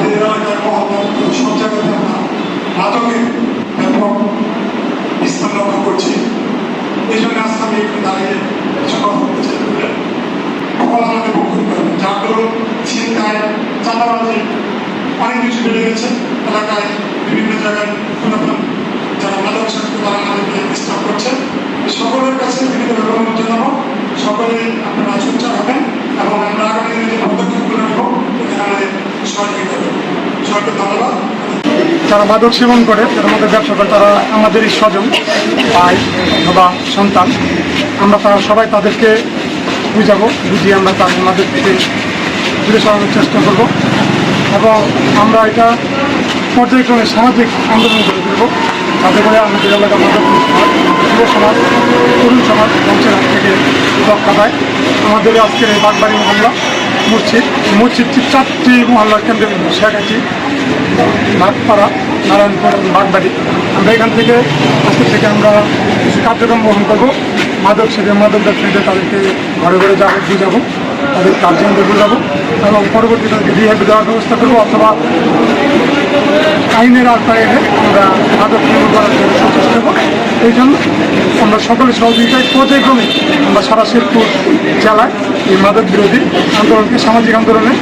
আমাদের এলাকার মহল্লা সব জায়গাতে আমরা মাদকের ব্যাপক বিস্তার লক্ষ্য করছি। এই জন্য আজকে আমি একটু দাঁড়িয়ে কিছু কথা বলতে চাই। সকল আমাদের পক্ষ করবেন, যার দরুন ছিনতাই, চাঁদাবাজি অনেক কিছু বেড়ে গেছে এলাকায়। বিভিন্ন জায়গায় যারা মাদক শক্তি তারা আমাদেরকে ডিস্টার্ব করছে। সকলের কাছে বিভিন্ন অনুরোধ জানাবো, সকলেই আপনারা সোচ্চার হবেন এবং আমরা আগামী দিনে যে পদক্ষেপগুলো নেব এখানে আমাদের সহযোগিতা করব। সবাইকে ধন্যবাদ। যারা মাদক সেবন করে, যারা মাদক ব্যবসা করে, তারা আমাদেরই স্বজন, ভাই অথবা সন্তান। আমরা তারা সবাই তাদেরকে বুঝিয়ে আমরা তাদের মাদক থেকে দূরে সরানোর চেষ্টা করব এবং আমরা এটা পর্যায়ক্রমে সামাজিক আন্দোলন করে তুলব, যাতে করে আমাদের এলাকার মাদক যুব সমাজ, তরুণ সমাজ ধ্বংসের হাত থেকে রক্ষা পায়। আমাদের আজকের এই বাগবাড়ি মহল্লা মসজিদটি 4টি মহল্লার কেন্দ্রবিন্দু, শেখাটি, নাগপাড়া, নারায়ণপুর এবং বাগবাড়ি। আমরা এখান থেকে আজকে থেকে আমরা কিছু কার্যক্রম গ্রহণ করবো। মাদক ব্যবসায়ীদের তাদেরকে ঘরে ঘরে বুঝাবো, তাদের গার্জিয়ানদের বুঝাবো এবং পরবর্তী তাদেরকে রিহ্যাবে দেওয়ার ব্যবস্থা করবো অথবা আইনের আওতায় এনে আমরা মাদক নির্মূল করার জন্য সচেষ্ট হব। এই জন্য আমরা সকলের সহযোগিতায় পর্যায়ক্রমে আমরা সারা শেরপুর জেলায় এই মাদক বিরোধী আন্দোলনকে সামাজিক আন্দোলনে